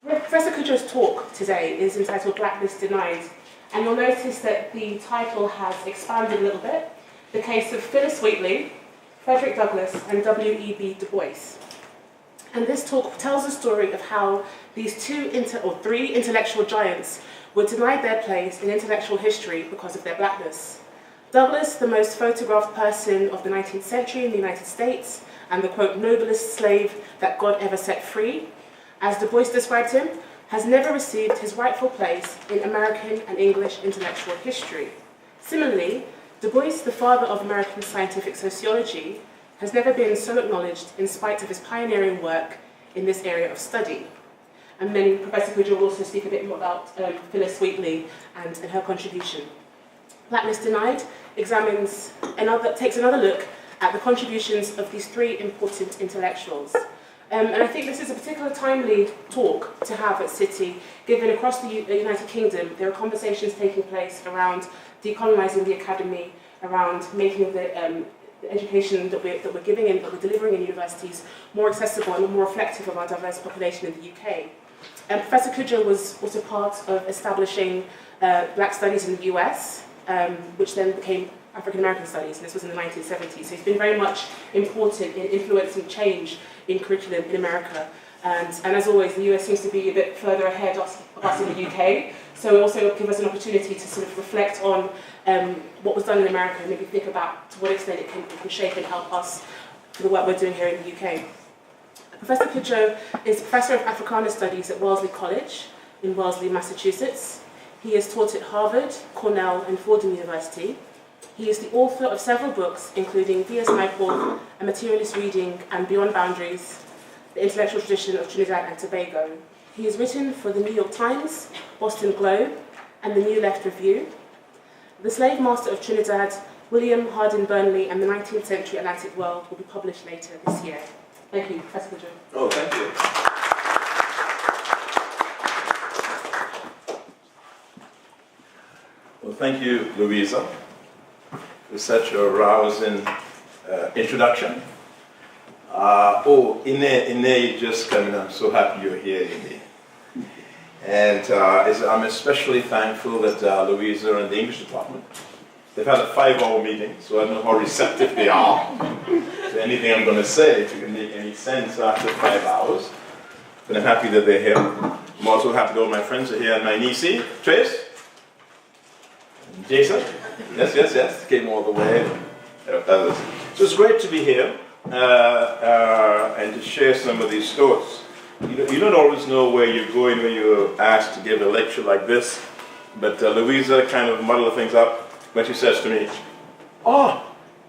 Professor Cudjoe's talk today is entitled Blackness Denied, and you'll notice that the title has expanded a little bit. The case of Phillis Wheatley, Frederick Douglass, and W.E.B. Du Bois. And this talk tells the story of how these three intellectual giants were denied their place in intellectual history because of their blackness. Douglass, the most photographed person of the 19th century in the United States, and the, quote, noblest slave that God ever set free, as Du Bois described him, has never received his rightful place in American and English intellectual history. Similarly, Du Bois, the father of American scientific sociology, has never been so acknowledged in spite of his pioneering work in this area of study. And then Professor Cudjoe will also speak a bit more about Phillis Wheatley and her contribution. Blackness Denied takes another look at the contributions of these three important intellectuals. And I think this is a particularly timely talk to have at City, given across the United Kingdom there are conversations taking place around decolonising the academy, around making the education that we're giving and that we're delivering in universities more accessible and more reflective of our diverse population in the UK. Professor Cudjoe was also part of establishing Black Studies in the US, which then became African American Studies, and this was in the 1970s. So he's been very much important in influencing change in curriculum in America. And as always, the US seems to be a bit further ahead of us in the UK. So it also gives us an opportunity to sort of reflect on what was done in America and maybe think about to what extent it can shape and help us for the work we're doing here in the UK. Professor Cudjoe is Professor of Africana Studies at Wellesley College in Wellesley, Massachusetts. He has taught at Harvard, Cornell, and Fordham University. He is the author of several books, including V.S. Naipaul, A Materialist Reading, and Beyond Boundaries, The Intellectual Tradition of Trinidad and Tobago. He has written for the New York Times, Boston Globe, and the New Left Review. The Slave Master of Trinidad, William Hardin Burnley, and the 19th Century Atlantic World will be published later this year. Thank you, Professor Cudjoe. Oh, thank you. Well, thank you, Louisa, for such a rousing introduction. Ine just coming. I'm so happy you're here, Ine. And I'm especially thankful that Louisa and the English department, they've had a 5-hour meeting, so I don't know how receptive they are to anything I'm going to say, if it can make any sense after 5 hours. But I'm happy that they're here. I'm also happy that all my friends are here, and my niece, Trace, Jason, yes, came all the way. So it's great to be here and to share some of these thoughts. You don't always know where you're going when you're asked to give a lecture like this, but Louisa kind of muddled things up when she says to me,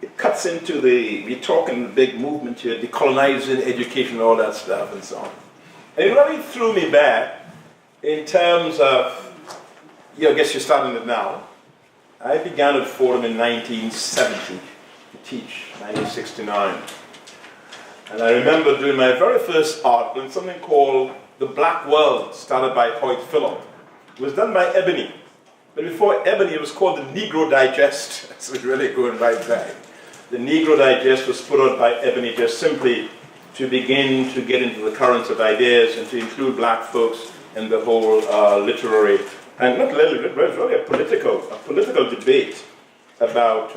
it cuts into we're talking the big movement here, decolonizing education, all that stuff and so on. And it really threw me back in terms of, I guess you're starting it now. I began at Fordham in 1970 to teach, 1969. And I remember doing my very first article in something called The Black World, started by Hoyt Phillip. It was done by Ebony. But before Ebony, it was called the Negro Digest. So it's really going right back. The Negro Digest was put out by Ebony just simply to begin to get into the currents of ideas and to include black folks in the whole literary, and not literary, but really a political debate about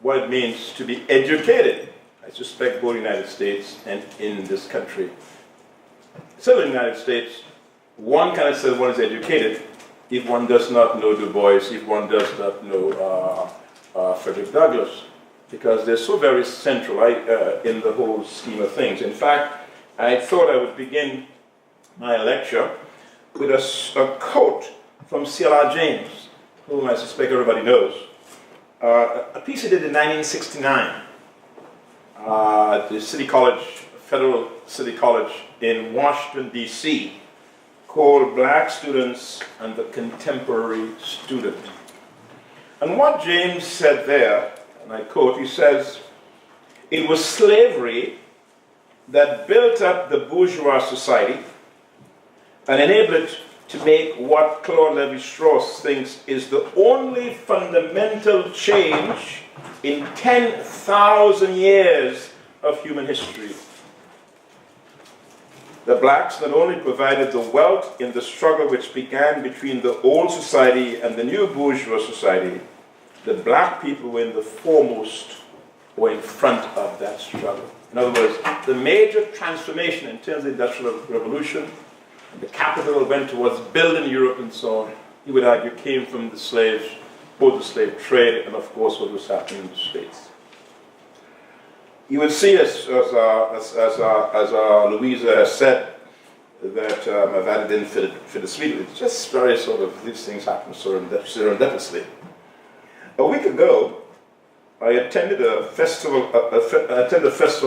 what it means to be educated. I suspect both in the United States and in this country. So in the United States, one kind of says one is educated if one does not know Du Bois, if one does not know Frederick Douglass, because they're so very central in the whole scheme of things. In fact, I thought I would begin my lecture with a quote from C.L.R. James, whom I suspect everybody knows. A piece he did in 1969 at the City College, Federal City College in Washington, D.C., called Black Students and the Contemporary Student. And what James said there, and I quote, he says, "It was slavery that built up the bourgeois society and enabled it to make what Claude Lévi-Strauss thinks is the only fundamental change in 10,000 years of human history." the blacks not only provided the wealth in the struggle which began between the old society and the new bourgeois society, the black people were in the foremost or in front of that struggle. In other words, the major transformation in terms of the Industrial Revolution, the capital went towards building Europe and so on, you would argue came from the slaves, both the slave trade and of course what was happening in the States. You will see, as Louisa has said, that I've added in Phillis Wheatley. It's just very sort of, these things happen serendipitously. A week ago, I attended a festival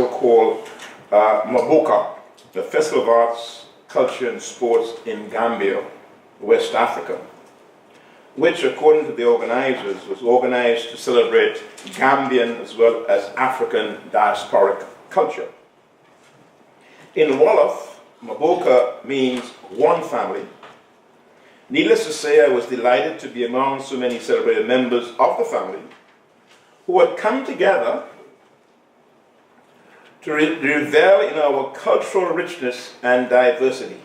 called Maboka, the Festival of Arts, Culture and Sports in Gambia, West Africa, which, according to the organizers, was organized to celebrate Gambian as well as African diasporic culture. In Wolof, Maboka means one family. Needless to say, I was delighted to be among so many celebrated members of the family who had come together to revel in our cultural richness and diversity.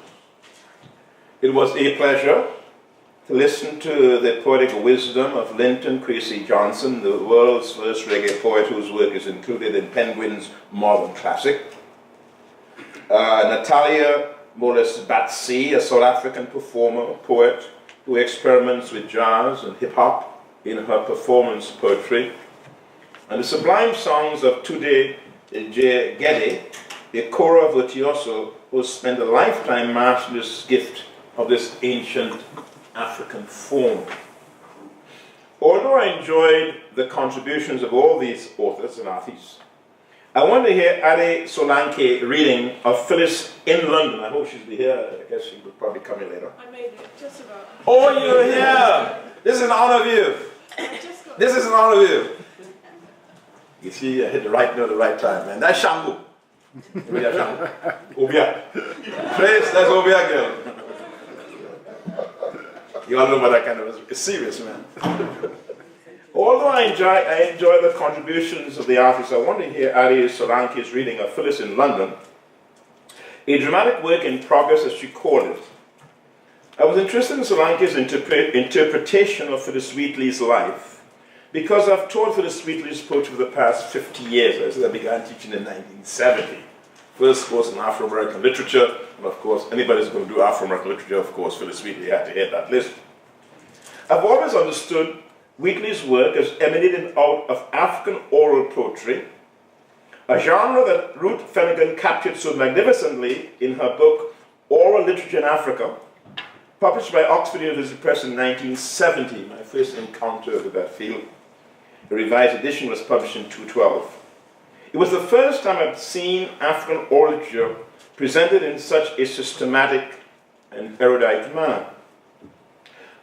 It was a pleasure to listen to the poetic wisdom of Linton Kwesi Johnson, the world's first reggae poet whose work is included in Penguin's Modern Classic. Natalia Moles-Batsi, a South African performer, poet, who experiments with jazz and hip-hop in her performance poetry. And the sublime songs of Tude J. Gede, a kora virtuoso who spent a lifetime mastering this gift of this ancient African form. Although I enjoyed the contributions of all these authors and artists, I want to hear Ade Solanke reading of Phillis in London. I hope she'll be here. I guess she will probably come in later. I made it, just about. Oh, you're here! This is an honor of you. This is an honor of you. You see, I hit the right note at the right time, man. That's Shangu. Obia. Trace, that's Obia girl. You all know what that kind of is. It's serious, man. Although I enjoy the contributions of the artists, I want to hear Ade Solanke's reading of Phillis in London, a dramatic work in progress, as she called it. I was interested in Solanke's interpretation of Phillis Wheatley's life because I've taught Phillis Wheatley's poetry for the past 50 years. I began teaching in 1970. First course in Afro-American literature, and of course, anybody who's going to do Afro-American literature, of course, Phillis Wheatley had to hit that list. I've always understood Wheatley's work as emanating out of African oral poetry, a genre that Ruth Finnegan captured so magnificently in her book, Oral Literature in Africa, published by Oxford University Press in 1970, my first encounter with that field. A revised edition was published in 2012. It was the first time I'd seen African oral literature presented in such a systematic and erudite manner.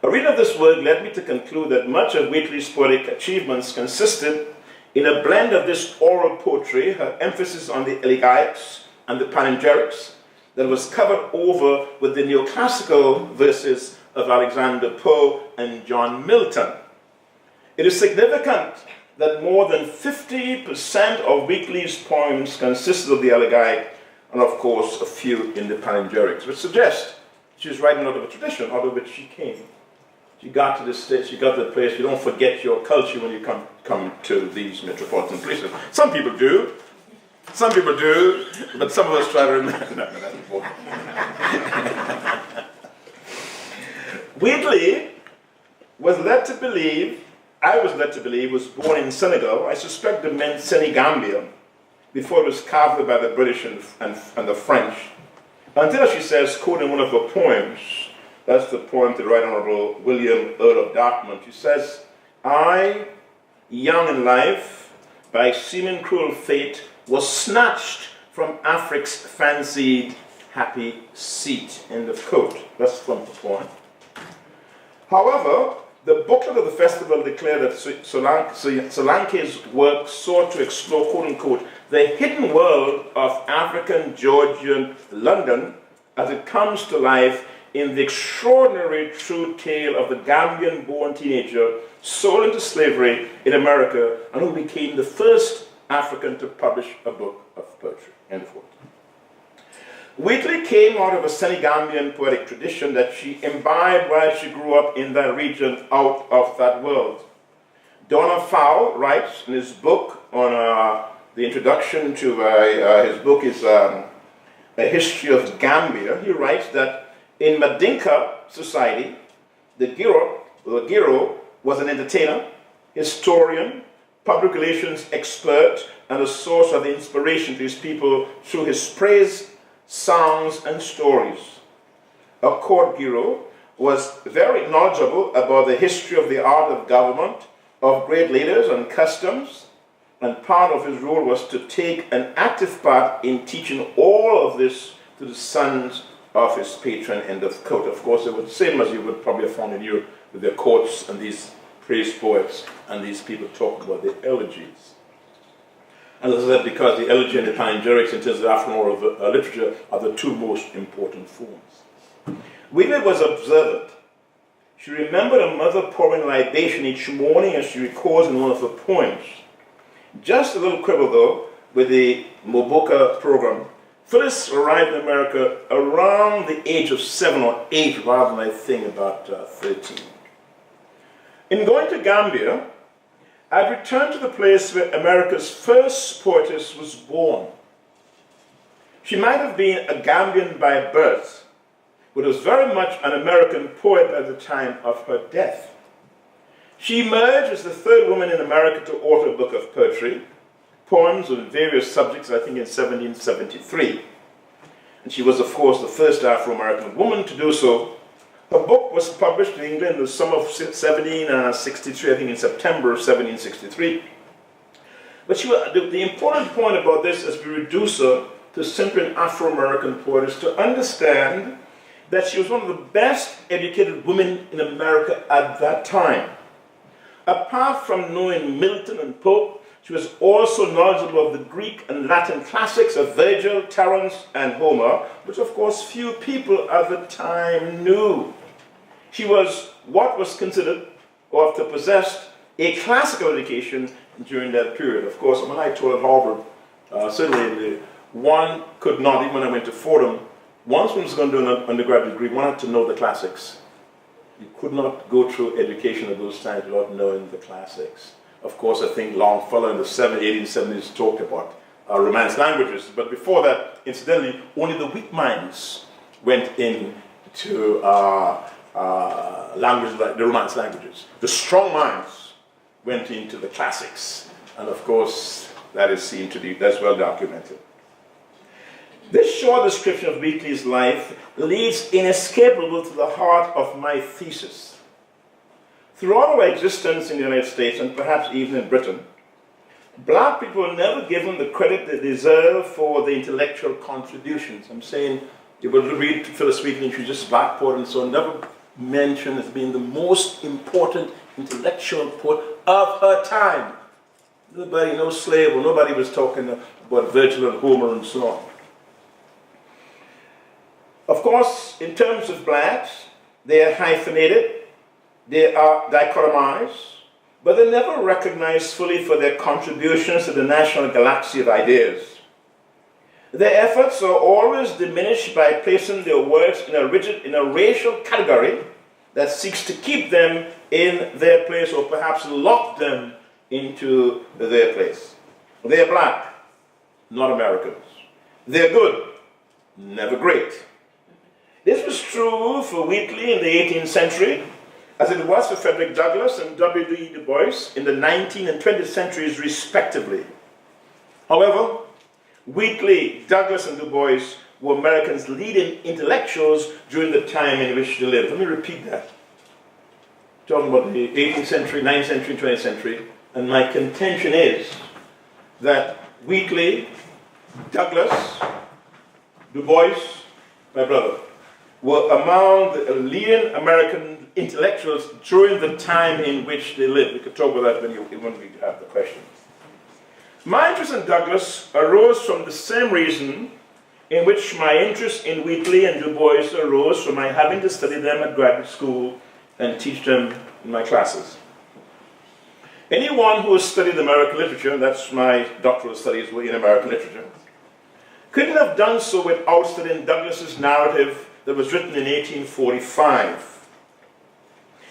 A reading of this work led me to conclude that much of Wheatley's poetic achievements consisted in a blend of this oral poetry, her emphasis on the elegiacs and the panegyrics, that was covered over with the neoclassical verses of Alexander Poe and John Milton. It is significant that more than 50% of Wheatley's poems consisted of the elegiac, and of course a few in the panegyrics, which suggests she's writing out of a tradition out of which she came. She got to this stage, she got to the place, you don't forget your culture when you come to these metropolitan places. Some people do, but some of us try to remember. No, that's important. Wheatley was led to believe, was born in Senegal. I suspect it meant Senegambia, before it was carved by the British and the French. Until, she says, quoting one of her poems, that's the poem to the Right Honourable William, Earl of Dartmouth. She says, I, young in life, by seeming cruel fate, was snatched from Afric's fancied happy seat. End of quote. That's from the poem. However, the booklet of the festival declared that Solanke's work sought to explore, quote-unquote, the hidden world of African Georgian London as it comes to life in the extraordinary true tale of the Gambian-born teenager sold into slavery in America and who became the first African to publish a book of poetry. End of quote. Wheatley came out of a Senegambian poetic tradition that she imbibed while she grew up in that region out of that world. Donna Fowle writes in his book on the introduction to his book is A History of Gambia. He writes that in Madinka society, the Giro was an entertainer, historian, public relations expert, and a source of inspiration to his people through his praise, songs, and stories. A court Giro was very knowledgeable about the history of the art of government, of great leaders and customs, and part of his role was to take an active part in teaching all of this to the sons of his patron, end of quote. Of course, it was the same as you would probably have found in Europe with their courts and these praise poets and these people talk about the elegies. And as I said, because the elegy and the panegyrics in terms of African oral literature are the two most important forms. Wheatley was observant. She remembered her mother pouring libation each morning as she records in one of her poems. Just a little quibble though with the Moboka program. Phillis arrived in America around the age of 7 or 8 rather than I think about 13. In going to Gambia, I'd returned to the place where America's first poetess was born. She might have been a Gambian by birth, but was very much an American poet by the time of her death. She emerged as the third woman in America to author a book of poetry, poems on various subjects, I think in 1773. And she was, of course, the first Afro-American woman to do so. Her book was published in England in the summer of 1763, I think in September of 1763. But the important point about this as we reduce her to simply an Afro-American poet is to understand that she was one of the best educated women in America at that time. Apart from knowing Milton and Pope, she was also knowledgeable of the Greek and Latin classics of Virgil, Terence, and Homer, which of course few people at the time knew. She was what was considered, or to possess, a classical education during that period. Of course, when I taught at Harvard, certainly one could not, even when I went to Fordham, once one was going to do an undergraduate degree, one had to know the classics. You could not go through education at those times without knowing the classics. Of course, I think Longfellow in the 1870s talked about Romance languages, but before that, incidentally, only the weak minds went into languages like the Romance languages. The strong minds went into the classics, and of course, that is seen to be, that's well documented. This short description of Wheatley's life leads inescapably to the heart of my thesis. Throughout our existence in the United States, and perhaps even in Britain, black people were never given the credit they deserve for their intellectual contributions. I'm saying, you will read Phillis Wheatley, she's just a black poet, and so never mentioned as being the most important intellectual poet of her time. Nobody, no slave, or nobody was talking about Virgil and Homer and so on. Of course, in terms of blacks, they are hyphenated, they are dichotomized, but they're never recognized fully for their contributions to the national galaxy of ideas. Their efforts are always diminished by placing their works in a racial category that seeks to keep them in their place or perhaps lock them into their place. They're black, not Americans. They're good, never great. This was true for Wheatley in the 18th century, as it was for Frederick Douglass and W.E. Du Bois in the 19th and 20th centuries, respectively. However, Wheatley, Douglass, and Du Bois were Americans' leading intellectuals during the time in which they lived. Let me repeat that. Talking about the 18th century, 19th century, 20th century, and my contention is that Wheatley, Douglass, Du Bois, my brother, were among the leading American intellectuals during the time in which they lived. We could talk about that when we have the question. My interest in Douglass arose from the same reason in which my interest in Wheatley and Du Bois arose from my having to study them at graduate school and teach them in my classes. Anyone who has studied American literature, and that's my doctoral studies were in American literature, couldn't have done so without studying Douglas's narrative that was written in 1845.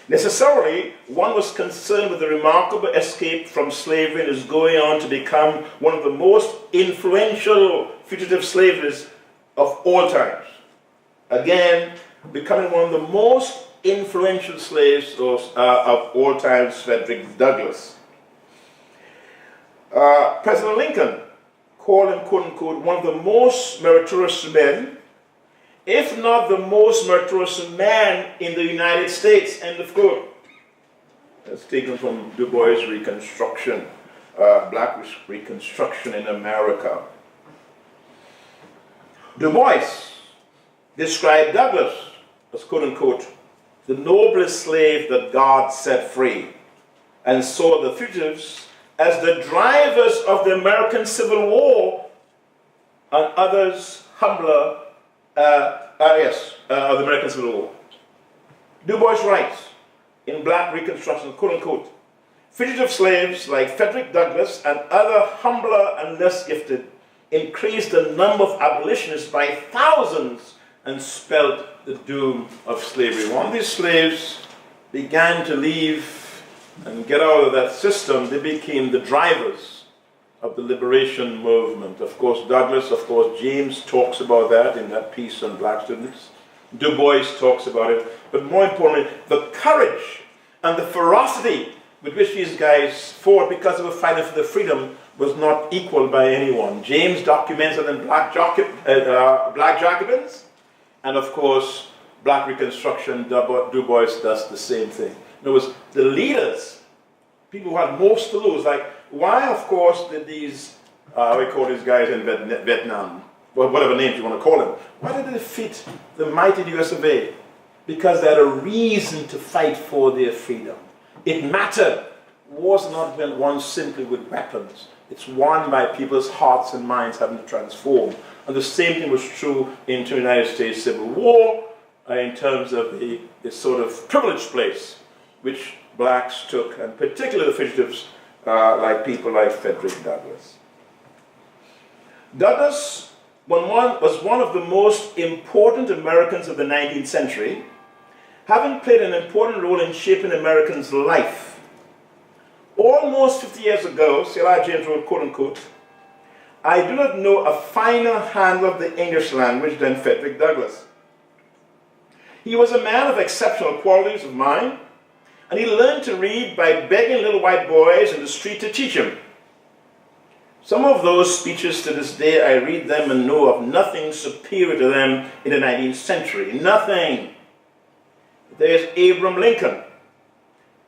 Necessarily, one was concerned with the remarkable escape from slavery and is going on to become one of the most influential fugitive slaves of all times. Again, becoming one of the most influential slaves of all times, Frederick Douglass. President Lincoln called him, quote unquote, one of the most meritorious men, if not the most meritorious man in the United States, end of quote. That's taken from Du Bois' Reconstruction, Black Reconstruction in America. Du Bois described Douglas as, quote unquote, the noblest slave that God set free, and saw the fugitives as the drivers of the American Civil War and others humbler of the American Civil War. Du Bois writes in Black Reconstruction, quote unquote, fugitive slaves like Frederick Douglass and other humbler and less gifted increased the number of abolitionists by thousands and spelled the doom of slavery. When these slaves began to leave and get out of that system, they became the drivers of the liberation movement. Of course, Douglas, of course, James talks about that in that piece on black students. Du Bois talks about it. But more importantly, the courage and the ferocity with which these guys fought because they were fighting for their freedom was not equaled by anyone. James documents it in Black Jacobins, and of course, Black Reconstruction, Du Bois does the same thing. In other words, the leaders, people who had most to lose, like, why, of course, did these, we call these guys in Vietnam, well, whatever names you want to call them, why did they defeat the mighty US of A? Because they had a reason to fight for their freedom. It mattered. Wars not won simply with weapons. It's won by people's hearts and minds having to transform. And the same thing was true in the United States Civil War, in terms of the sort of privileged place which blacks took, and particularly the fugitives, like people like Frederick Douglass. Douglass was one of the most important Americans of the 19th century, having played an important role in shaping Americans' life. Almost 50 years ago, C.L.R. James wrote, quote unquote, I do not know a finer handler of the English language than Frederick Douglass. He was a man of exceptional qualities of mind, and he learned to read by begging little white boys in the street to teach him. Some of those speeches to this day, I read them and know of nothing superior to them in the 19th century. Nothing. There's Abraham Lincoln.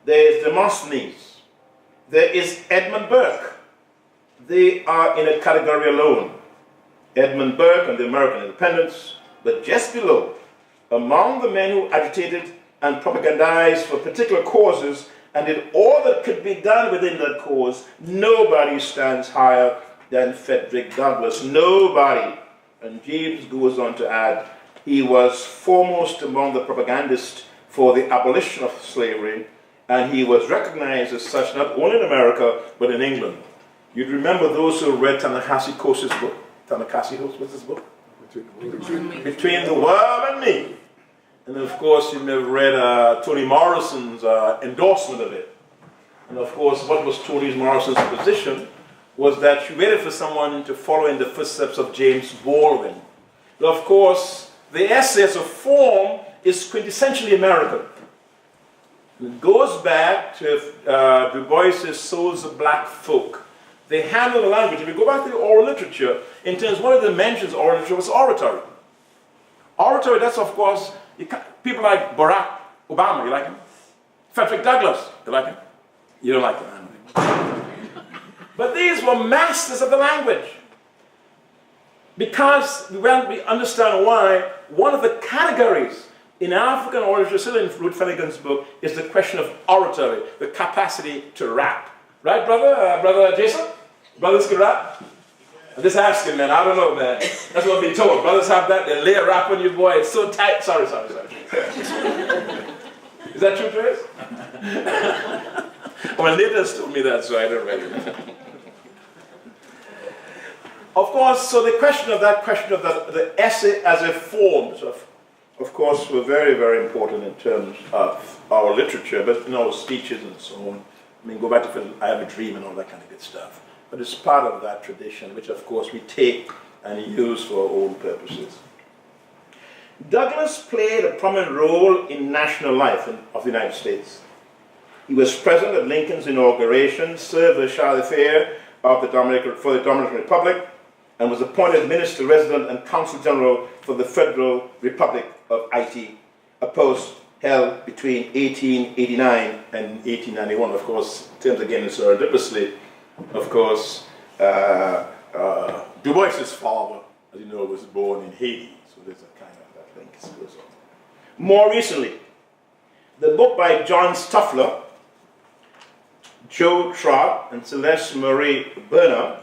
There's Demosthenes. There is Edmund Burke. They are in a category alone. Edmund Burke and the American independence, but just below, among the men who agitated and propagandized for particular causes and did all that could be done within that cause, nobody stands higher than Frederick Douglass. Nobody. And James goes on to add, he was foremost among the propagandists for the abolition of slavery, and he was recognized as such not only in America, but in England. You'd remember those who read Ta-Nehisi Coates' book. Ta-Nehisi Coates, what's his book? Between the World and Me. And of course, you may have read Toni Morrison's endorsement of it. And of course, what was Toni Morrison's position was that she waited for someone to follow in the footsteps of James Baldwin. But of course, the essay as a form is quintessentially American. It goes back to Du Bois' Souls of Black Folk. They handle the language. If you go back to the oral literature, in terms, one of the dimensions of oral literature was oratory. Oratory, that's of course, people like Barack Obama, you like him? Frederick Douglass, you like him? You don't like him. But these were masters of the language. Because when we understand why, one of the categories in African oral literature, still in Ruth Finnegan's book, is the question of oratory, the capacity to rap. Right, brother? Brother Jason? Brothers can rap? I'm just asking, man. I don't know, man. That's what I've been told. Brothers have that. They lay a rap on you, boy. It's so tight. Sorry. Is that true, Trace? Well, Nathan's told me that, so I don't really know. Of course, so the question of the essay as a form, of course, were very, very important in terms of our literature, but in our speeches and so on. I mean, go back to I Have a Dream and all that kind of good stuff. But it's part of that tradition, which of course we take and use for our own purposes. Douglass played a prominent role in national life of the United States. He was present at Lincoln's inauguration, served as Chargé d'Affaires for the Dominican Republic, and was appointed Minister Resident and Consul General for the Federal Republic of Haiti, a post held between 1889 and 1891. Of course, in terms again serendipitously, of course, Du Bois's father, as you know, was born in Haiti, so there's a kind of that link that goes on. More recently, the book by John Stuffler, Joe Trott, and Celeste Marie Bernard,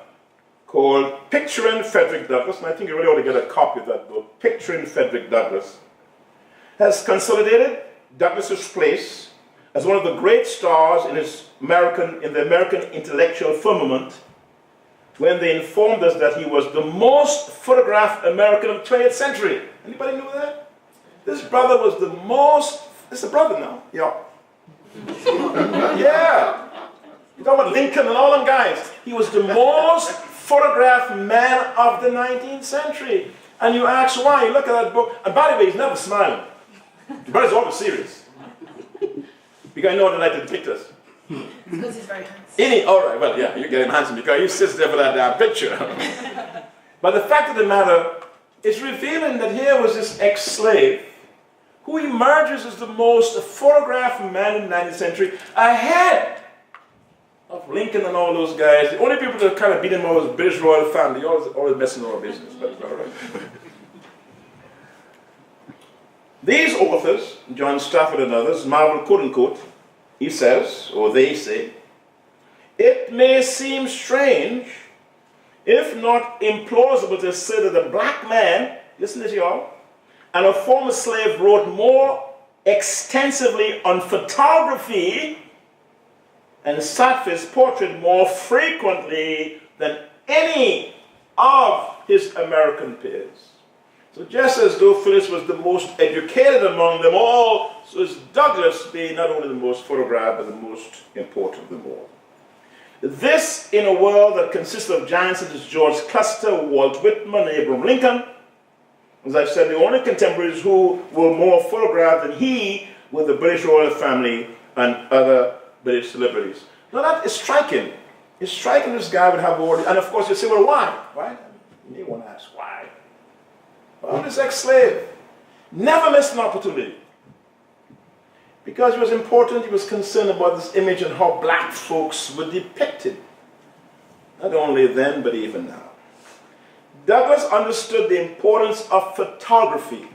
called Picturing Frederick Douglass, and I think you really ought to get a copy of that book, Picturing Frederick Douglass, has consolidated Douglass's place as one of the great stars in the American intellectual firmament when they informed us that he was the most photographed American of the 20th century. Anybody know that? This brother was the most, this is a brother now, yeah. Yeah. You're talking about Lincoln and all them guys. He was the most photographed man of the 19th century. And you ask why, you look at that book, and by the way, he's never smiling. The brother's always serious. Because I know how to like to depict us. Because he's very handsome. All right, well, yeah, you get him handsome because he sits there for that damn picture. But the fact of the matter is revealing that here was this ex-slave who emerges as the most photographed man in the 19th century ahead of Lincoln and all those guys. The only people that kind of beat him over was the British royal family, always messing our business, but all right. These authors, John Stafford and others, marvel, quote unquote, he says, or they say, it may seem strange, if not implausible, to say that a black man, listen to this y'all, and a former slave wrote more extensively on photography and sat for his portrait more frequently than any of his American peers. So just as though Phillis was the most educated among them all, so is Douglass being not only the most photographed, but the most important of them all. This, in a world that consists of giants such as George Custer, Walt Whitman, and Abraham Lincoln, as I've said, the only contemporaries who were more photographed than he were the British royal family and other British celebrities. Now that is striking. It's striking this guy would have all, and of course you say, well, why? Right? You may want to ask why. Well, this ex-slave never missed an opportunity. Because he was important, he was concerned about this image and how black folks were depicted. Not only then, but even now. Douglass understood the importance of photography,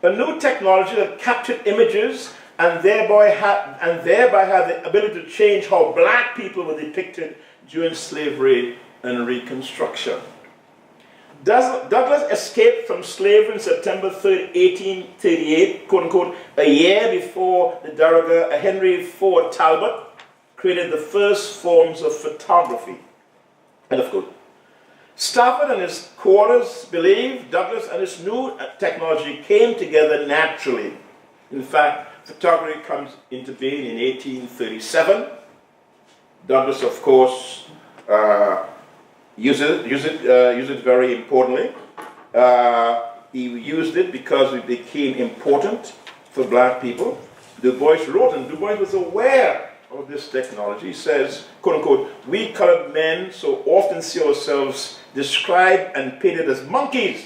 a new technology that captured images and thereby had the ability to change how black people were depicted during slavery and Reconstruction. Douglass escaped from slavery on September 3, 1838, quote unquote, a year before the dowager Henry Ford Talbot created the first forms of photography. End of quote. Stafford and his co-authors believe Douglass and his new technology came together naturally. In fact, photography comes into being in 1837. Douglass, of course, used it very importantly. He used it because it became important for black people. Du Bois wrote, and Du Bois was aware of this technology. He says, quote unquote, we colored men so often see ourselves described and painted as monkeys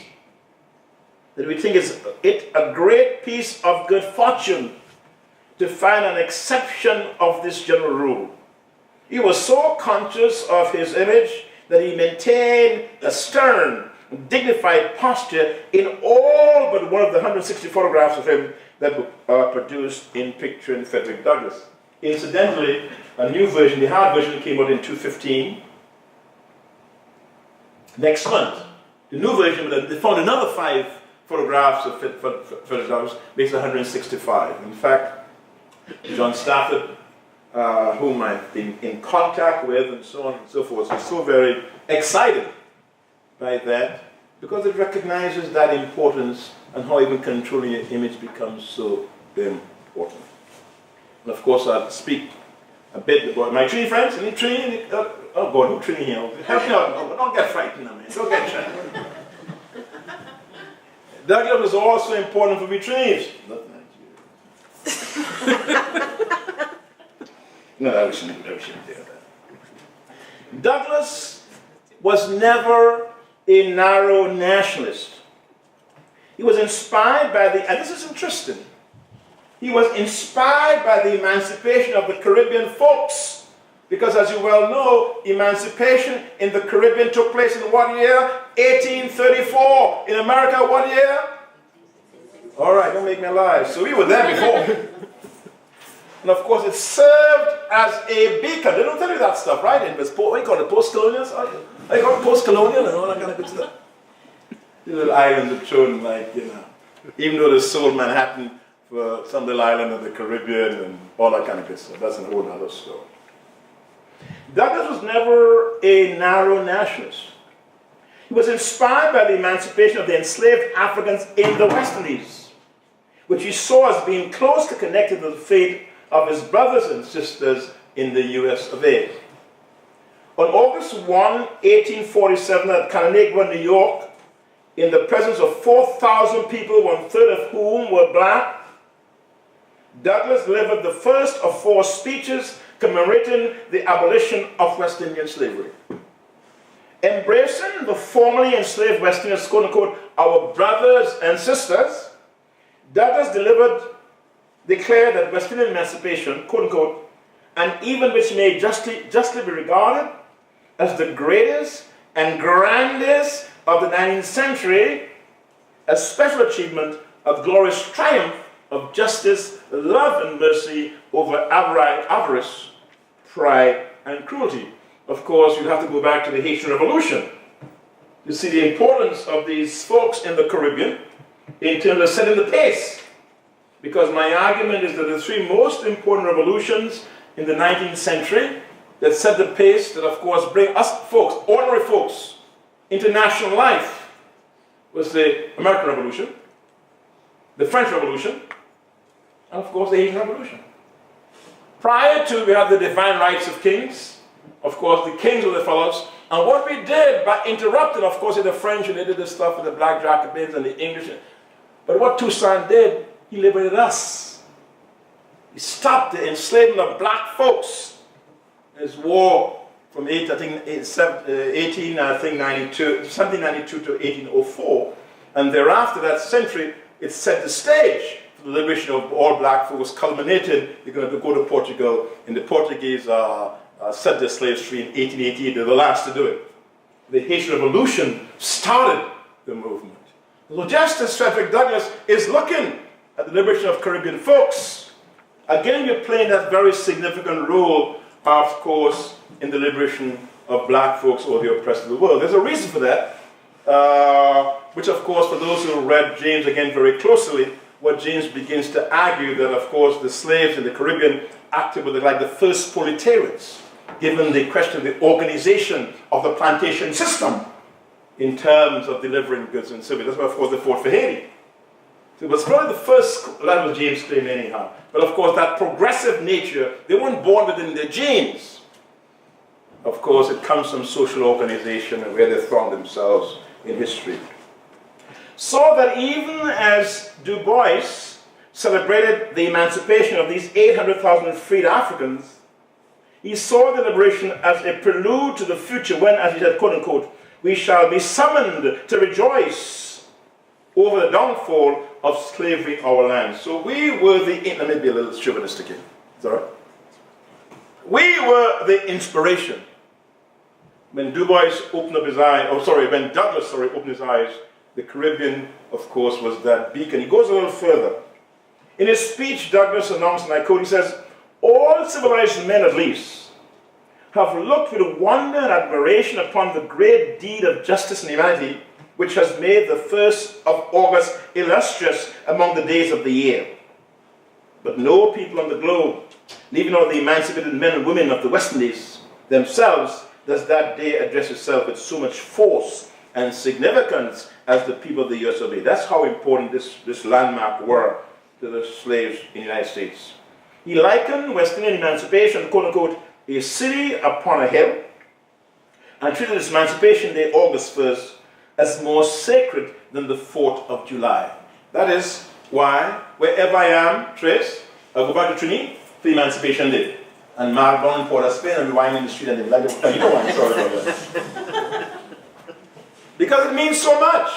that we think it a great piece of good fortune to find an exception of this general rule. He was so conscious of his image that he maintained a stern, dignified posture in all but one of the 160 photographs of him that were produced in Picturing Frederick Douglass. Incidentally, a new version, the hard version, came out in 2015. Next month, the new version, they found another 5 photographs of Frederick Douglass, makes 165. In fact, John Stafford whom I've been in contact with, and so on and so forth. So, so very excited by that, because it recognizes that importance and how even controlling your image becomes so important. And of course, I'll speak a bit about my tree friends. Any tree? Oh God, no tree here. Help me out. No, don't get frightened, man. Don't get frightened. Douglas was also important for retrieves. Not Nigeria. No, I shouldn't do that. Douglas was never a narrow nationalist. He was inspired by the, and this is interesting, he was inspired by the emancipation of the Caribbean folks. Because as you well know, emancipation in the Caribbean took place in what year? 1834. In America, what year? All right, don't make me lie. So we were there before. And of course, it served as a beacon. They don't tell you that stuff, right? It was, what you call it, post-colonials? I call it post-colonial and all that kind of good stuff. The little islands are shown like, you know, even though they sold Manhattan for some little island of the Caribbean and all that kind of good stuff. That's a whole other story. Douglas was never a narrow nationalist. He was inspired by the emancipation of the enslaved Africans in the West Indies, which he saw as being closely connected to the fate of his brothers and sisters in the US of A. On August 1, 1847, at Canandaigua, New York, in the presence of 4,000 people, 1/3 of whom were black, Douglas delivered the first of 4 speeches commemorating the abolition of West Indian slavery. Embracing the formerly enslaved West Indians, quote unquote, our brothers and sisters, Douglas declared that West Indian emancipation, quote unquote, and even which may justly be regarded as the greatest and grandest of the 19th century, a special achievement of glorious triumph of justice, love, and mercy over avarice, pride, and cruelty. Of course, you have to go back to the Haitian Revolution. You see the importance of these folks in the Caribbean in terms of setting the pace. Because my argument is that the 3 most important revolutions in the 19th century that set the pace, that of course bring us folks, ordinary folks, into national life, was the American Revolution, the French Revolution, and of course the Haitian Revolution. Prior to, we had the divine rights of kings. Of course, the kings were the fellows. And what we did by interrupting, of course, the French, and they did this stuff with the black Jacobins and the English. But what Toussaint did, he liberated us. He stopped the enslavement of black folks. His war from 1792 to 1804. And thereafter, that century, it set the stage for the liberation of all black folks, culminated. They're going to go to Portugal, and the Portuguese set their slaves free in 1888. They're the last to do it. The Haitian Revolution started the movement. So just as Frederick Douglass is looking at the liberation of Caribbean folks, again you're playing that very significant role, of course, in the liberation of black folks or the oppressed of the world. There's a reason for that, which of course, for those who read James again very closely, what James begins to argue that of course the slaves in the Caribbean acted with like the first proletariats, given the question of the organization of the plantation system in terms of delivering goods and services. That's why, of course, they fought for Haiti. So it was probably the first, that was James' claim anyhow. But of course, that progressive nature, they weren't born within their genes. Of course, it comes from social organization and where they found themselves in history. So that even as Du Bois celebrated the emancipation of these 800,000 freed Africans, he saw the liberation as a prelude to the future when, as he said, quote unquote, we shall be summoned to rejoice over the downfall of slavery in our land. So we were the, let me be a little chauvinistic here. Is that right? We were the inspiration. When Du Bois opened up his eyes, when Douglas opened his eyes, the Caribbean, of course, was that beacon. He goes a little further. In his speech, Douglas announced, and I quote, he says, all civilized men at least have looked with wonder and admiration upon the great deed of justice and humanity which has made the 1st of August illustrious among the days of the year. but no people on the globe, and even all the emancipated men and women of the West Indies themselves, does that day address itself with so much force and significance as the people of the US of A. That's how important this landmark were to the slaves in the United States. He likened West Indian emancipation, quote unquote, a city upon a hill, and treated this Emancipation Day, August 1st, as more sacred than the 4th of July. That is why, wherever I am, Trace, I'll go back to Trinity for Emancipation Day. And Mark down in Port of Spain and rewind in the street and they like, oh, you know what, sorry about that. Because it means so much.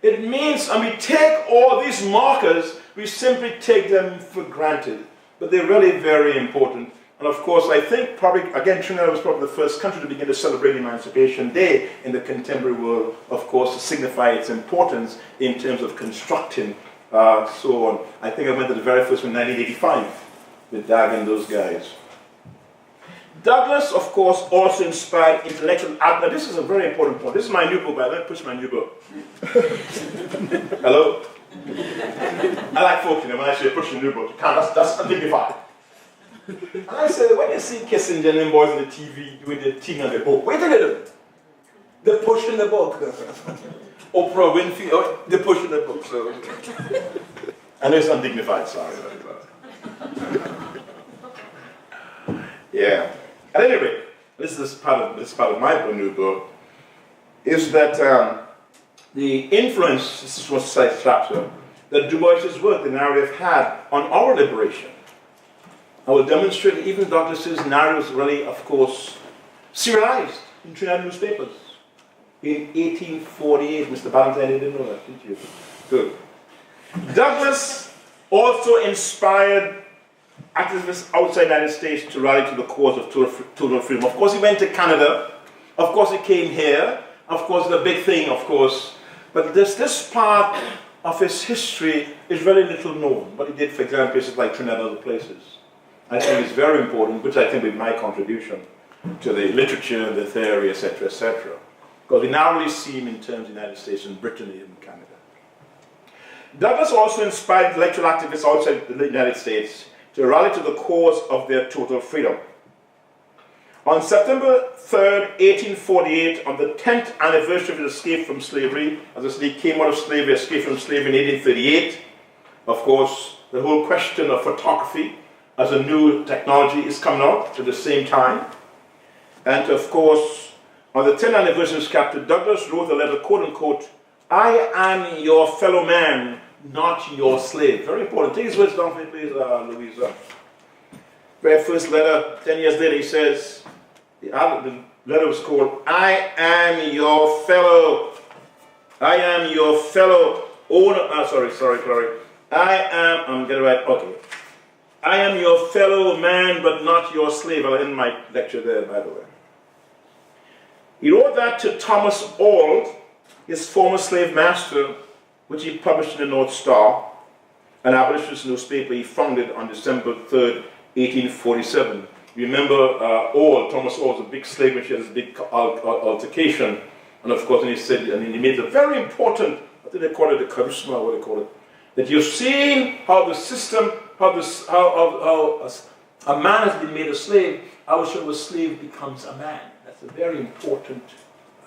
It means, and we take all these markers, we simply take them for granted. But they're really very important. And of course, I think probably, again, Trinidad was probably the first country to begin to celebrate Emancipation Day in the contemporary world, of course, to signify its importance in terms of constructing so on. I think I went to the very first one in 1985 with Dag and those guys. Douglas, of course, also inspired intellectual art. Now, this is a very important point. This is my new book, but I don't push my new book. Hello? I like folk, when I say push a new book, you can't, that's undignified. And I said, when you see Kissinger and them boys on the TV doing the thing on the book, wait a minute. They're pushing the book. Oprah Winfrey, oh, they're pushing the book. So. I know it's undignified, sorry. Yeah. At any rate, this is part of my new book, is that the influence, this is what's the chapter, that Du Bois's work, the narrative, had on our liberation. I will demonstrate that even Douglas's narratives really, of course, serialized in Trinidad newspapers. In 1848, Mr. Ballantyne, you didn't know that, did you? Good. Douglas also inspired activists outside the United States to rally to the cause of total freedom. Of course, he went to Canada. Of course, he came here. Of course, the big thing, of course. But this part of his history is very little known. What he did, for example, places like Trinidad and other places. I think it's very important, which I think will be my contribution to the literature, the theory, etc., etc. Because we now really see him in terms of the United States and Britain and Canada. Douglas also inspired intellectual activists outside the United States to rally to the cause of their total freedom. On September 3rd, 1848, on the 10th anniversary of his escape from slavery, as I said, he came out of slavery, escaped from slavery in 1838. Of course, the whole question of photography as a new technology is coming out at the same time. And of course, on the 10th anniversary of his capture, Douglas wrote a letter, quote unquote, "I am your fellow man, not your slave." Very important. Take his words down for me, please, Louisa. Very first letter, 10 years later, he says, the letter was called, "I am your fellow owner," sorry. I'm getting it right, okay. "I am your fellow man, but not your slave." I'll end my lecture there, by the way. He wrote that to Thomas Auld, his former slave master, which he published in the North Star, an abolitionist newspaper he founded on December 3rd, 1847. Remember, Thomas Auld was a big slave when he had this big altercation. And of course, and he made a very important, I think they call it the charisma, what they call it, that you've seen how the system, how a man has been made a slave, how should a slave becomes a man. That's a very important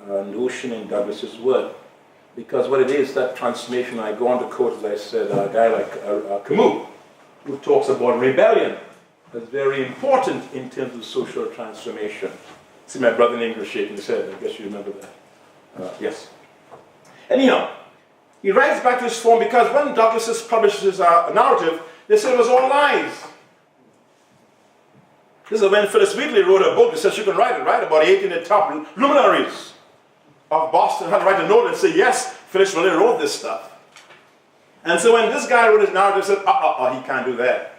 notion in Douglas's work. Because what it is, that transformation, I go on to quote, as I said, a guy like Camus, who talks about rebellion as very important in terms of social transformation. See my brother in English shaking his head, I guess you remember that. Yes. Anyhow, he writes back to his form because when Douglas published his narrative, they said it was all lies. This is when Phillis Wheatley wrote a book that says you can write it, right? About 18 of the top luminaries of Boston had to write a note and say, yes, Phillis really wrote this stuff. And so when this guy wrote his narrative, he said, he can't do that.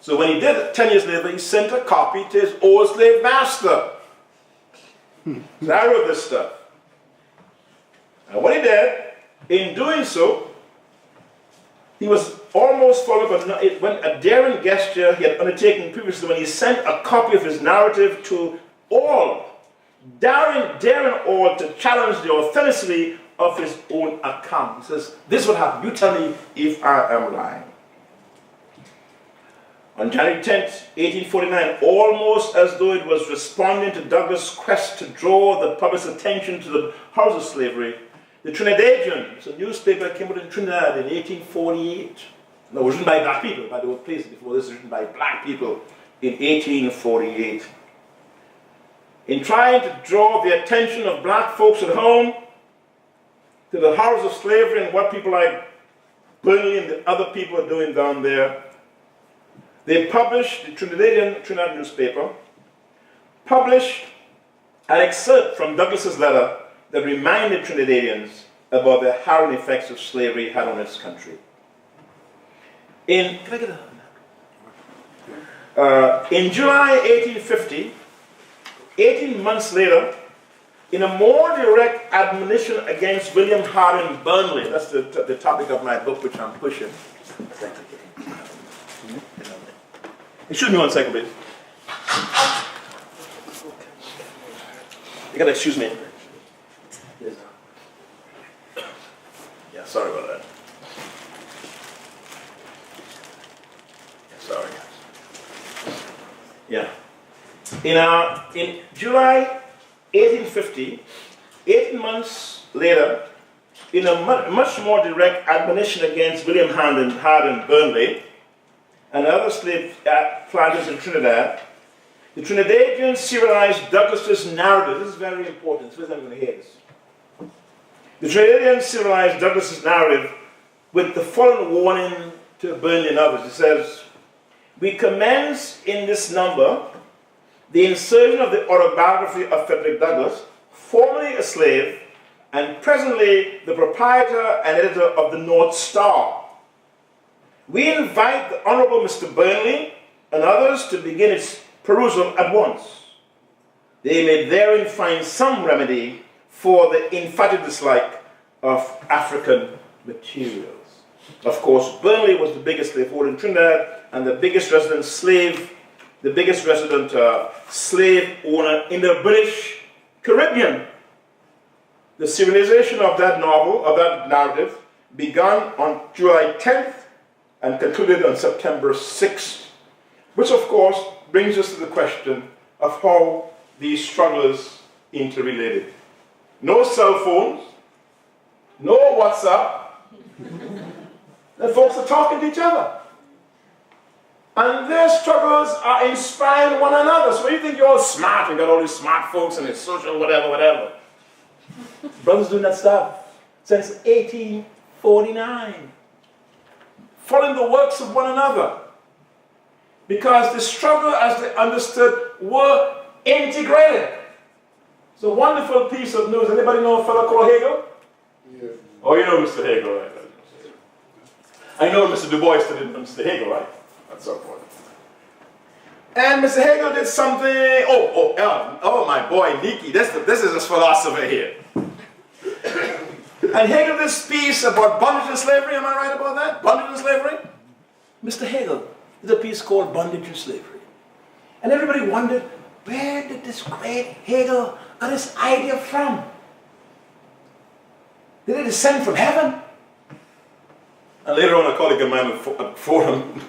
So when he did it, 10 years later, he sent a copy to his old slave master. So I wrote this stuff. And what he did, in doing so, he was almost followed by a daring gesture he had undertaken previously when he sent a copy of his narrative to all, daring all to challenge the authenticity of his own account. He says, this is what happened. You tell me if I am lying. On January 10th, 1849, almost as though it was responding to Douglas' quest to draw the public's attention to the horrors of slavery, the Trinidadian, it's a newspaper that came out in Trinidad in 1848. No, it was written by black people, but there were places before this written by black people in 1848. In trying to draw the attention of black folks at home to the horrors of slavery and what people like Burnley and the other people are doing down there, they published, the Trinidad newspaper, published an excerpt from Douglas's letter that reminded Trinidadians about the harrowing effects of slavery had on its country. In July 1850, 18 months later, in a more direct admonition against William Harding Burnley, that's the topic of my book which I'm pushing. Excuse me 1 second, please. You gotta excuse me. Yeah, sorry about that. Sorry. Yeah. In July 1850, 18 months later, in a much more direct admonition against William Harding Burnley and other slave planters in Trinidad, the Trinidadians serialized Douglas's narrative. This is very important. This is I'm going to hear this. The Trinidadians serialized Douglas's narrative with the following warning to Burnley and others. It says, "We commence in this number the insertion of the autobiography of Frederick Douglass, formerly a slave and presently the proprietor and editor of the North Star. We invite the Honorable Mr. Burnley and others to begin its perusal at once. They may therein find some remedy for the emphatic dislike of African materials." Of course, Burnley was the biggest slaveholder in Trinidad and the biggest resident slave owner in the British Caribbean. The serialization of that novel, of that narrative, began on July 10th and concluded on September 6th, which of course brings us to the question of how these strugglers interrelated. No cell phones, no WhatsApp, and folks are talking to each other. And their struggles are inspiring one another. So when you think you're all smart and got all these smart folks and it's social, whatever. Brothers doing that stuff since 1849. Following the works of one another. Because the struggle, as they understood, were integrated. It's a wonderful piece of news. Anybody know a fellow called Hegel? Yeah. Oh, you know Mr. Hegel, right? I know Mr. Du Bois did Mr. Hegel, right? At some point. And Mr. Hegel did something. Oh, my boy, Nikki. This is his philosopher here. And Hegel did this piece about bondage and slavery. Am I right about that? Bondage and slavery? Mr. Hegel did a piece called Bondage and Slavery. And everybody wondered, where did this great Hegel get this idea from? Did it descend from heaven? And later on, a colleague of mine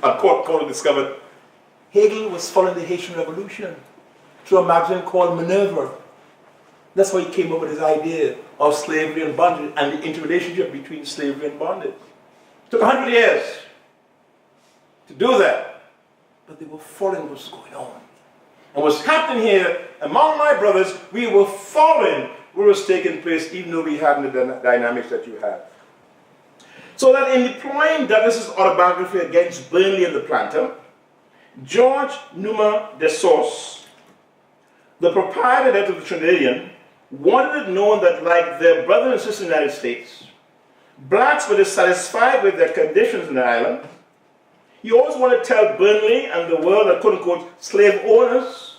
at Court discovered Hegel was following the Haitian Revolution through a magazine called Minerva. That's why he came up with his idea of slavery and bondage and the interrelationship between slavery and bondage. It took 100 years to do that. But they were following what was going on. And what's happening here, among my brothers, we were following what was taking place, even though we hadn't the dynamics that you have. So that in deploying Douglas's autobiography against Burnley and the planter, George Numa de Sauce, the proprietor editor of the Trinidadian, wanted it known that, like their brothers and sisters in the United States, blacks were dissatisfied with their conditions in the island. He always wanted to tell Burnley and the world that, quote unquote, slave owners,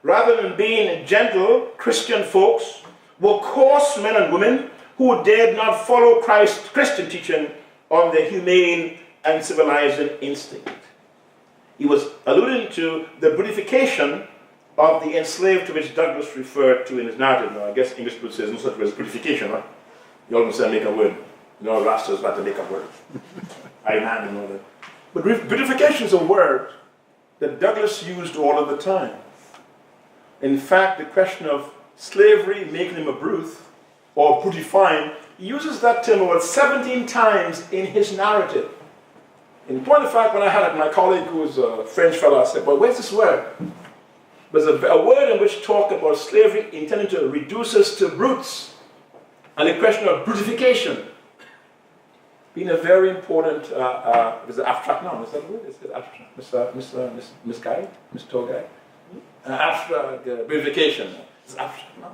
rather than being gentle Christian folks, were coarse men and women who dared not follow Christian teaching on their humane and civilizing instinct. He was alluding to the brutification of the enslaved to which Douglas referred to in his narrative. Now, I guess English would say no such word as brutification, right? You almost say make a word. You know, Rastas like to make a word. I man and all that. But beautification is a word that Douglas used all of the time. In fact, the question of slavery making him a brute or brutifying, he uses that term about 17 times in his narrative. In point of fact, when I had my colleague who was a French fellow, I said, well, where's this word? There's a word in which talk about slavery intended to reduce us to brutes. And the question of brutification being a very important, is it abstract noun? Is that the word? Is it abstract? Miss Guy? Miss Tour Guy? Abstract brutification. It's abstract noun.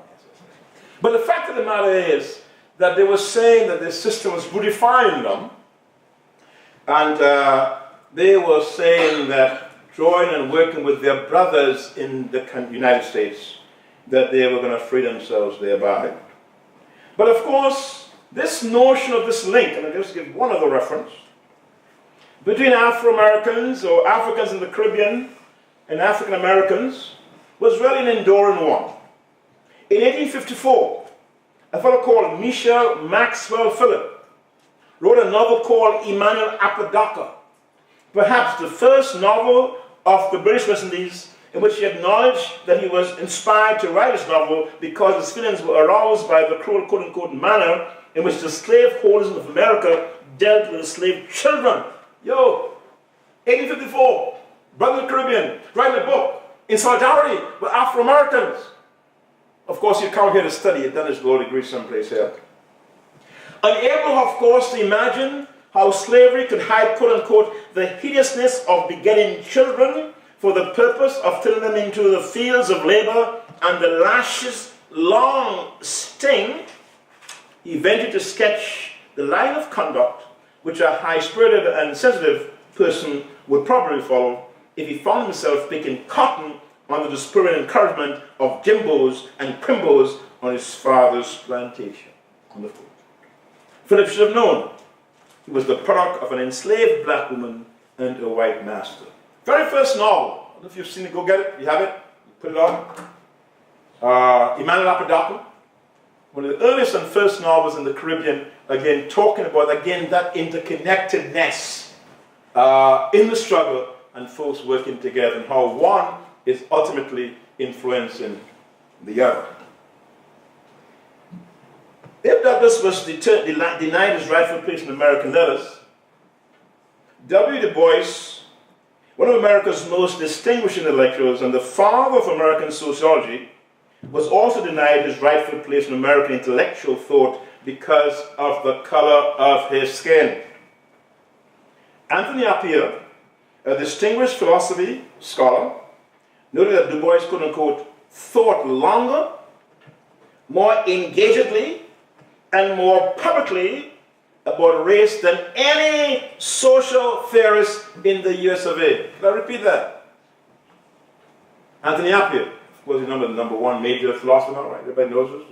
But the fact of the matter is that they were saying that the system was brutifying them, and they were saying that drawing and working with their brothers in the United States, that they were going to free themselves thereby. But of course, this notion of this link, and I'll just give one other reference, between Afro-Americans or Africans in the Caribbean and African Americans was really an enduring one. In 1854, a fellow called Michel Maxwell Phillips wrote a novel called Emmanuel Apodaca, perhaps the first novel of the British West Indies in which he acknowledged that he was inspired to write his novel because his feelings were aroused by the cruel, quote-unquote, manner in which the slaveholders of America dealt with the slave children. 1854, brother in the Caribbean, writing a book in solidarity with Afro-Americans. Of course, you come here to study, you've done his law degree someplace here. Unable, of course, to imagine how slavery could hide, quote-unquote, the hideousness of begetting children for the purpose of turning them into the fields of labor and the lashes long sting, he ventured to sketch the line of conduct which a high-spirited and sensitive person would probably follow if he found himself picking cotton under the spur and encouragement of Jimbos and Crimbos on his father's plantation. Philip should have known he was the product of an enslaved black woman and a white master. Very first novel, I don't know if you've seen it, go get it, you have it, put it on. Emmanuel Apodaca, one of the earliest and first novels in the Caribbean, again, talking about, again, that interconnectedness in the struggle and folks working together and how one is ultimately influencing the other. If Douglas was denied his rightful place in American letters, W. Du Bois, one of America's most distinguished intellectuals and the father of American sociology, was also denied his rightful place in American intellectual thought because of the color of his skin. Anthony Appiah, a distinguished philosophy scholar, noted that Du Bois, quote-unquote, thought longer, more engagedly, and more publicly about race than any social theorist in the US of A. Can I repeat that? Anthony Appiah, of course, he's the number one major philosopher now, right? Everybody knows this.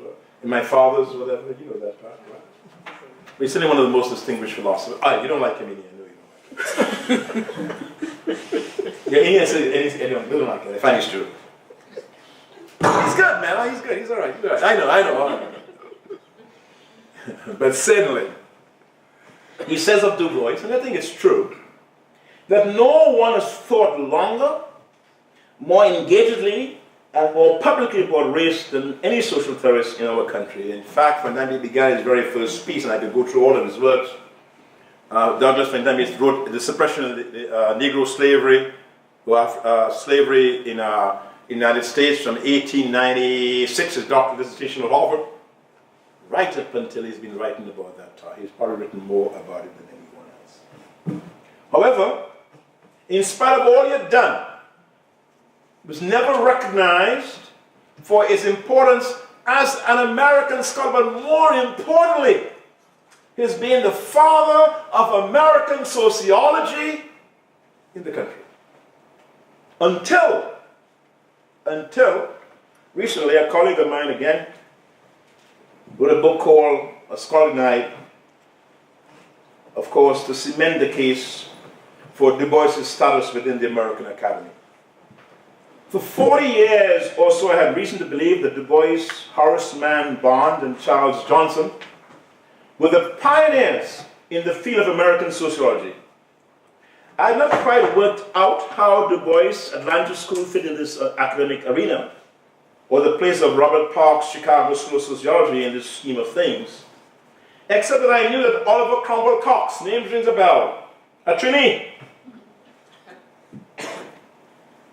In my father's, whatever, you know that part, right? But he's certainly one of the most distinguished philosophers. You don't like him, Indian, I know you don't like him. Yeah, Indian says, anyone don't like him. I find he's true. He's good, man. He's good. He's all right. He's all right. I know. But certainly, he says of Du Bois, and I think it's true, that no one has thought longer, more engagedly, and more publicly about race than any social theorist in our country. In fact, when he began his very first piece, and I could go through all of his works, Douglas Van Damme wrote The Suppression of Negro Slavery, slavery in the United States from 1896, his doctoral dissertation at Harvard, right up until he's been writing about that time. He's probably written more about it than anyone else. However, in spite of all he had done, he was never recognized for his importance as an American scholar, but more importantly, his being the father of American sociology in the country. Until recently, a colleague of mine again wrote a book called A Scholarly Night, of course, to cement the case for Du Bois' status within the American Academy. For 40 years or so, I had reason to believe that Du Bois, Horace Mann Bond, and Charles Johnson were the pioneers in the field of American sociology. I had not quite worked out how Du Bois' Atlanta School fit in this academic arena, or the place of Robert Park's Chicago School of Sociology in this scheme of things, except that I knew that Oliver Cromwell Cox, name rings a bell, a Trini,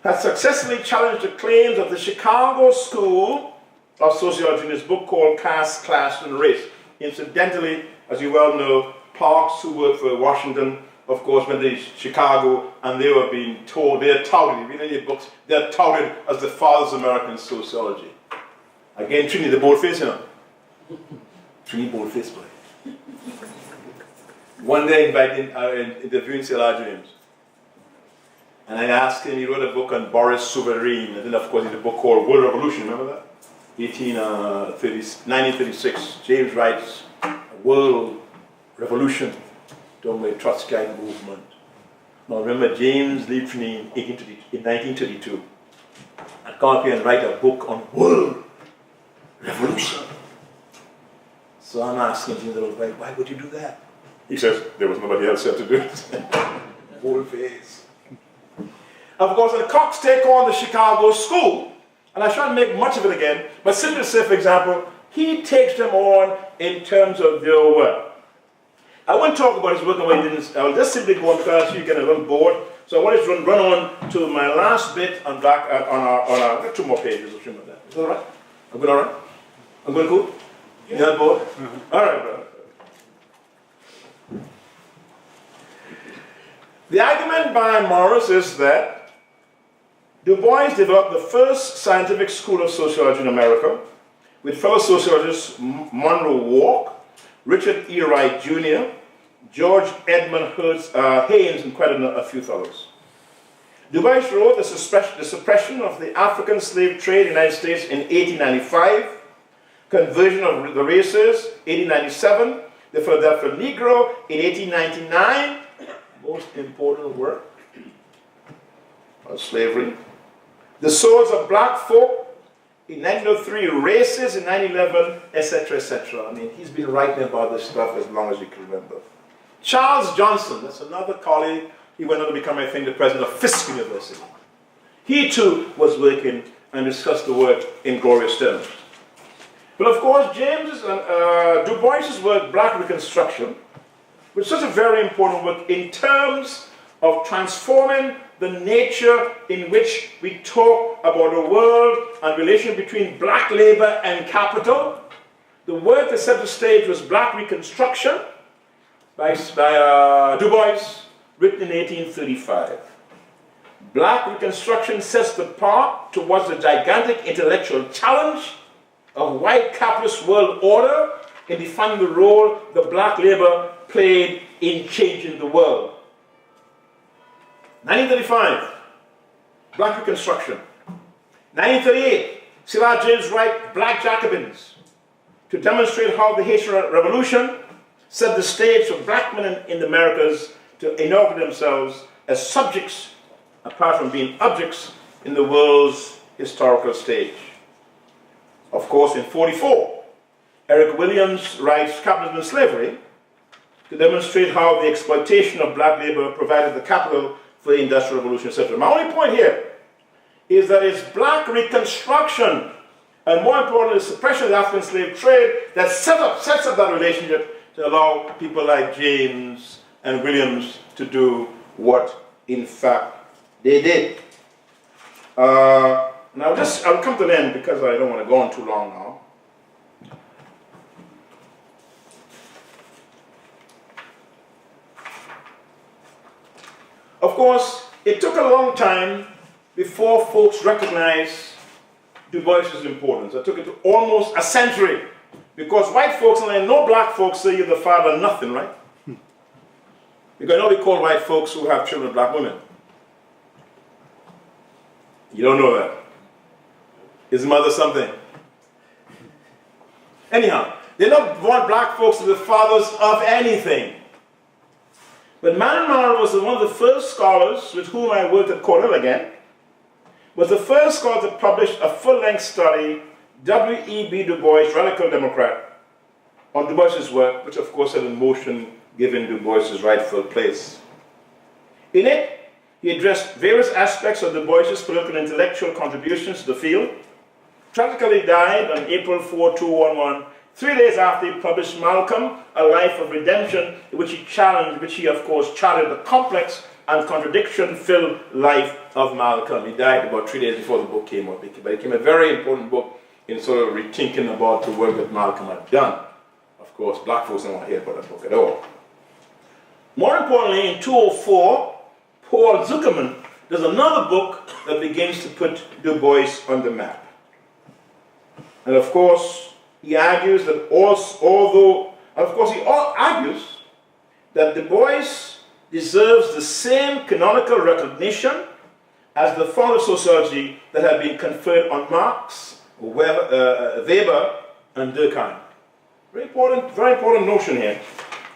had successfully challenged the claims of the Chicago School of Sociology in his book called Caste, Class, and Race. Incidentally, as you well know, Parks, who worked for Washington, of course, went to Chicago, and they were being told, they're touted, if you read any books, they're touted as the fathers of American sociology. Again, Trini, the bold-faced, you know. Trini bold-faced boy. One day, interviewing Sailor James. And I asked him, he wrote a book on Boris Souverain, and then of course he did a book called World Revolution, remember that? 1936, James writes, a world revolution, done by Trotskyite movement. Now remember, James lived in 1932, and come up here and write a book on world revolution. So I'm asking him, why would you do that? He says, there was nobody else here to do it. Bold face. Of course, when Cox take on the Chicago School, and I shan't make much of it again, but simply to say, for example, he takes them on in terms of their work. I won't talk about his work and what he didn't. I'll just simply go on because you get a little bored. So I want to run on to my last bit on black on our 2 more pages or something like that. Is that all right? I'm going all right? I'm going cool? Yeah. You're not bored? All right, brother. The argument by Morris is that Du Bois developed the first scientific school of sociology in America with fellow sociologists Monroe Walk, Richard E. Wright Jr., George Edmund Haynes, and quite a few fellows. Du Bois wrote the suppression of the African slave trade in the United States in 1895, Conversion of the Races, 1897, the Philadelphia Negro in 1899, most important work on slavery, The Souls of Black Folk in 1903, Races in 1911, etc., etc. I mean, he's been writing about this stuff as long as you can remember. Charles Johnson, that's another colleague. He went on to become, I think, the president of Fisk University. He too was working and discussed the work in glorious terms. But of course, Du Bois's work, Black Reconstruction, was such a very important work in terms of transforming the nature in which we talk about the world and relation between black labor and capital. The work that set the stage was Black Reconstruction by Du Bois, written in 1835. Black Reconstruction sets the path towards the gigantic intellectual challenge of white capitalist world order in defining the role the black labor played in changing the world. 1935, Black Reconstruction. 1938, Sailor James Wright, Black Jacobins, to demonstrate how the Haitian Revolution set the stage for black men in the Americas to inaugurate themselves as subjects, apart from being objects, in the world's historical stage. Of course, in 1944, Eric Williams writes Capitalism and Slavery to demonstrate how the exploitation of black labor provided the capital for the Industrial Revolution, etc. My only point here is that it's Black Reconstruction, and more importantly, the suppression of the African slave trade that sets up that relationship to allow people like James and Williams to do what, in fact, they did. Now, I'll come to the end because I don't want to go on too long now. Of course, it took a long time before folks recognized Du Bois's importance. It took it to almost a century because white folks and no black folks say you're the father of nothing, right? Because I know we call white folks who have children black women. You don't know that. His mother something. Anyhow, they don't want black folks to be the fathers of anything. But Manuel was one of the first scholars with whom I worked at Cornell again, was the first scholar to publish a full-length study, W.E.B. Du Bois, Radical Democrat, on Du Bois's work, which of course set in motion given Du Bois's rightful place. In it, he addressed various aspects of Du Bois's political and intellectual contributions to the field. Tragically died on April 4, 211, 3 days after he published Malcolm, A Life of Redemption, in which he of course charted the complex and contradiction-filled life of Malcolm. He died about 3 days before the book came out, but it became a very important book in sort of rethinking about the work that Malcolm had done. Of course, black folks don't want to hear about that book at all. More importantly, in 204, Paul Zuckerman does another book that begins to put Du Bois on the map. And of course, he argues that that Du Bois deserves the same canonical recognition as the founder of sociology that had been conferred on Marx, Weber, and Durkheim. Very important notion here.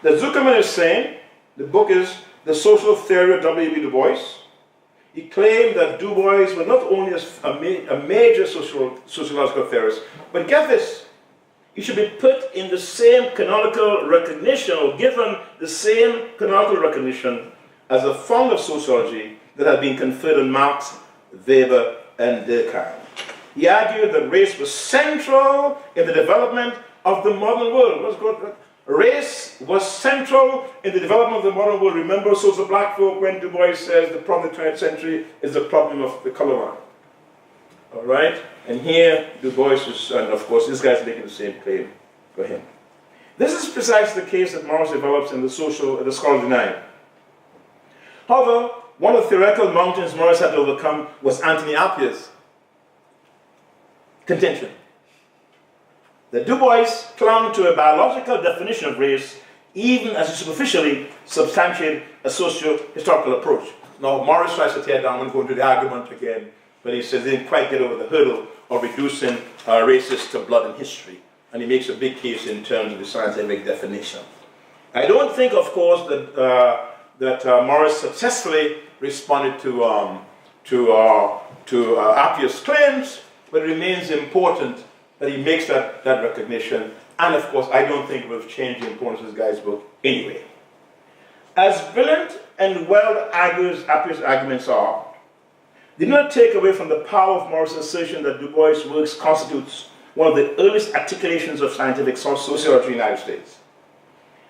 That Zuckerman is saying, the book is The Social Theory of W.E.B. Du Bois. He claimed that Du Bois was not only a major sociological theorist, but get this, he should be put in the same canonical recognition, or given the same canonical recognition as the founder of sociology that had been conferred on Marx, Weber, and Durkheim. He argued that race was central in the development of the modern world. Race was central in the development of the modern world. Remember, so the black folk, when Du Bois says the problem of the 20th century is the problem of the color line. All right? And here, Du Bois is, and of course, this guy's making the same claim for him. This is precisely the case that Morris develops in the Scholarly Nine. However, one of the theoretical mountains Morris had to overcome was Anthony Appier's contention that Du Bois clung to a biological definition of race, even as he superficially substantiated a socio-historical approach. Now, Morris tries to tear down and go into the argument again, but he says he didn't quite get over the hurdle of reducing races to blood and history, and he makes a big case in terms of the scientific definition. I don't think, of course, that Morris successfully responded to Appier's claims, but it remains important that he makes that recognition. And of course, I don't think it will change the importance of this guy's book anyway. As brilliant and well Appier's arguments are, they do not take away from the power of Morris' assertion that Du Bois' works constitutes one of the earliest articulations of scientific sociology in the United States.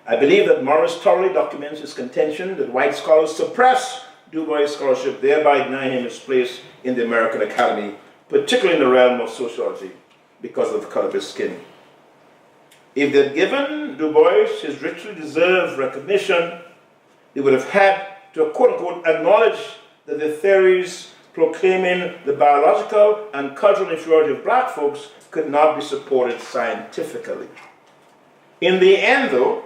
I believe that Morris thoroughly documents his contention that white scholars suppress Du Bois' scholarship, thereby denying him his place in the American Academy, particularly in the realm of sociology, because of the color of his skin. If they had given Du Bois his richly deserved recognition, they would have had to, quote-unquote, acknowledge that the theories proclaiming the biological and cultural inferiority of black folks could not be supported scientifically. In the end, though,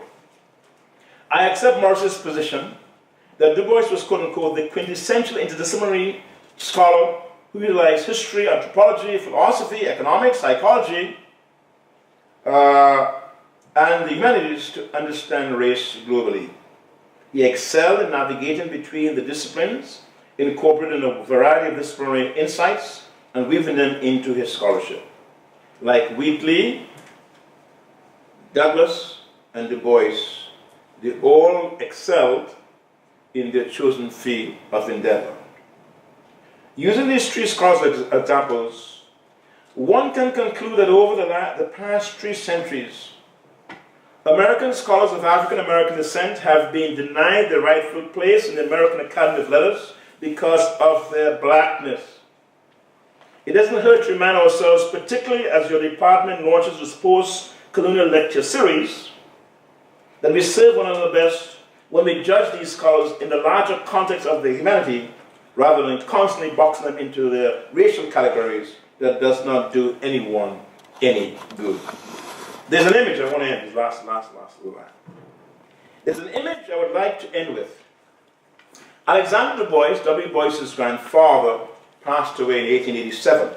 I accept Morris's position that Du Bois was, quote-unquote, the quintessential interdisciplinary scholar who utilized history, anthropology, philosophy, economics, psychology, and the humanities to understand race globally. He excelled in navigating between the disciplines, incorporating a variety of disciplinary insights, and weaving them into his scholarship. Like Wheatley, Douglas, and Du Bois, they all excelled in their chosen field of endeavor. Using these three scholars as examples, one can conclude that over the past 3 centuries, American scholars of African American descent have been denied their rightful place in the American Academy of Letters because of their blackness. It doesn't hurt to remind ourselves, particularly as your department launches this post-colonial lecture series, that we serve one another best when we judge these scholars in the larger context of their humanity, rather than constantly boxing them into their racial categories that does not do anyone any good. There's an image I want to end this last little line. There's an image I would like to end with. Alexander Du Bois, W. Bois's grandfather, passed away in 1887.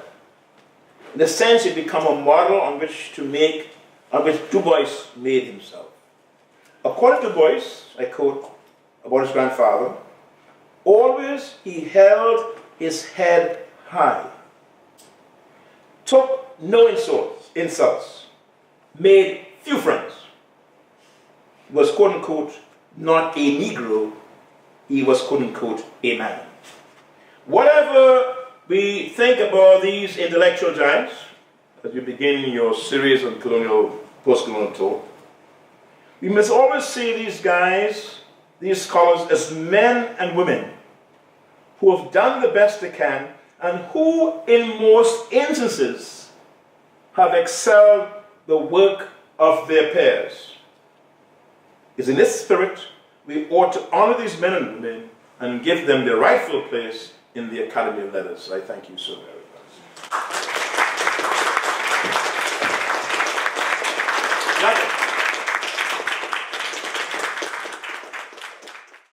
In a sense, he became a model on which Du Bois made himself. According to Du Bois, I quote about his grandfather, always he held his head high, took no insults, made few friends, was quote-unquote not a Negro, he was, quote unquote, a man. Whatever we think about these intellectual giants, as you begin your series on colonial, post-colonial thought, we must always see these guys, these scholars, as men and women who have done the best they can and who, in most instances, have excelled the work of their peers. It's in this spirit we ought to honor these men and women and give them their rightful place in the Academy of Letters. I thank you so very much.